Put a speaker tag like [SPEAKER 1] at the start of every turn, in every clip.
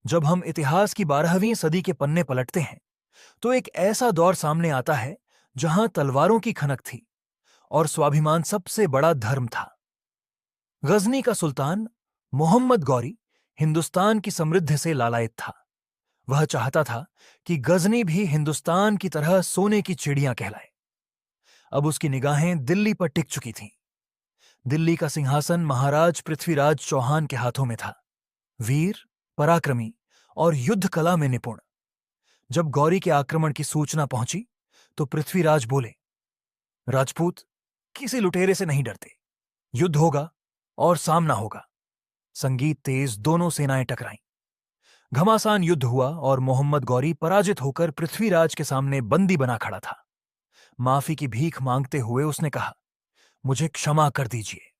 [SPEAKER 1] जब हम इतिहास की 12वीं सदी के पन्ने पलटते हैं तो एक ऐसा दौर सामने आता है जहां तलवारों की खनक थी और स्वाभिमान सबसे बड़ा धर्म था। गजनी का सुल्तान मोहम्मद गौरी हिंदुस्तान की समृद्धि से लालायित था। वह चाहता था कि गजनी भी हिंदुस्तान की तरह सोने की चिड़ियां कहलाए। अब उसकी निगाहें दिल्ली पर टिक चुकी थीं। दिल्ली का सिंहासन महाराज पृथ्वीराज चौहान के हाथों में था। वीर, पराक्रमी और युद्ध कला में निपुण। जब गौरी के आक्रमण की सूचना पहुंची तो पृथ्वीराज बोले, राजपूत किसी लुटेरे से नहीं डरते। युद्ध होगा और सामना होगा। संगीत तेज दोनों सेनाएं टकराईं। घमासान युद्ध हुआ और मोहम्मद गौरी पराजित होकर पृथ्वीराज के सामने बंदी बना खड़ा था। माफी की भीख मांगते हुए उसने कहा, मुझे क्षमा कर दीजिए।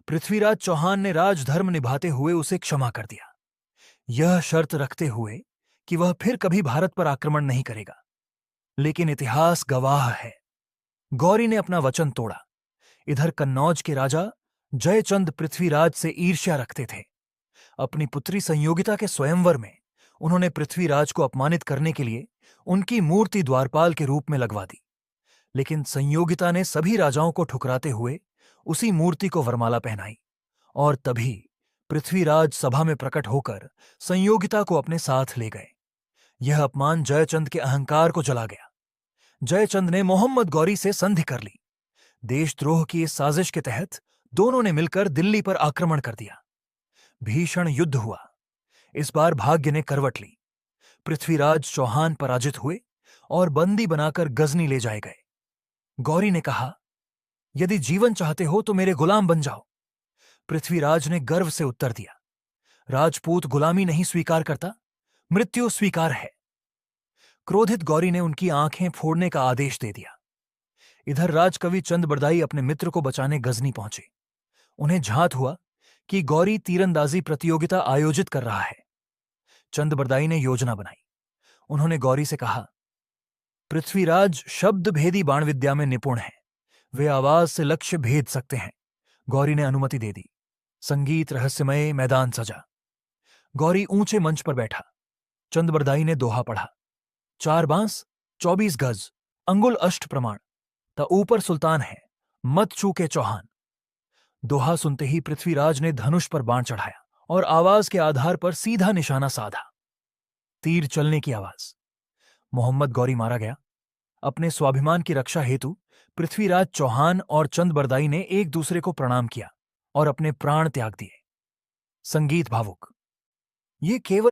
[SPEAKER 1] पृथ्वीराज चौहान ने राजधर्म निभाते हुए उसे क्षमा कर दिया, यह शर्त रखते हुए कि वह फिर कभी भारत पर आक्रमण नहीं करेगा। लेकिन इतिहास गवाह है, गौरी ने अपना वचन तोड़ा। इधर कन्नौज के राजा जयचंद पृथ्वीराज से ईर्ष्या रखते थे। अपनी पुत्री संयोगिता के स्वयंवर में उन्होंने पृथ्वीराज को अपमानित करने के लिए उनकी मूर्ति द्वारपाल के रूप में लगवा दी। लेकिन संयोगिता ने सभी राजाओं को ठुकराते हुए उसी मूर्ति को वरमाला पहनाई और तभी पृथ्वीराज सभा में प्रकट होकर संयोगिता को अपने साथ ले गए। यह अपमान जयचंद के अहंकार को जला गया। जयचंद ने मोहम्मद गौरी से संधि कर ली। देशद्रोह की इस साजिश के तहत दोनों ने मिलकर दिल्ली पर आक्रमण कर दिया। भीषण युद्ध हुआ। इस बार भाग्य ने करवट ली। पृथ्वीराज चौहान पराजित हुए और बंदी बनाकर गजनी ले जाए गए। गौरी ने कहा, यदि जीवन चाहते हो तो मेरे गुलाम बन जाओ। पृथ्वीराज ने गर्व से उत्तर दिया, राजपूत गुलामी नहीं स्वीकार करता, मृत्यु स्वीकार है। क्रोधित गौरी ने उनकी आंखें फोड़ने का आदेश दे दिया। इधर राजकवि चंद बरदाई अपने मित्र को बचाने गजनी पहुंचे। उन्हें झात हुआ कि गौरी तीरंदाजी प्रतियोगिता आयोजित कर रहा है। चंद बरदाई ने योजना बनाई। उन्होंने गौरी से कहा, पृथ्वीराज शब्द भेदी बाण विद्या में निपुण हैं, वे आवाज से लक्ष्य भेद सकते हैं। गौरी ने अनुमति दे दी। संगीत रहस्यमय मैदान सजा। गौरी ऊंचे मंच पर बैठा। चंद बरदाई ने दोहा पढ़ा, 4 बांस 24 गज, अंगुल अष्ट प्रमाण, ता ऊपर सुल्तान है, मत चूके चौहान। दोहा सुनते ही पृथ्वीराज ने धनुष पर बाण चढ़ाया और आवाज के आधार पर सीधा निशाना साधा। तीर चलने की आवाज। मोहम्मद गौरी मारा गया। अपने स्वाभिमान की रक्षा हेतु पृथ्वीराज चौहान और चंद बरदाई ने एक दूसरे को प्रणाम किया और अपने प्राण त्याग दिए। संगीत भावुक। ये केवल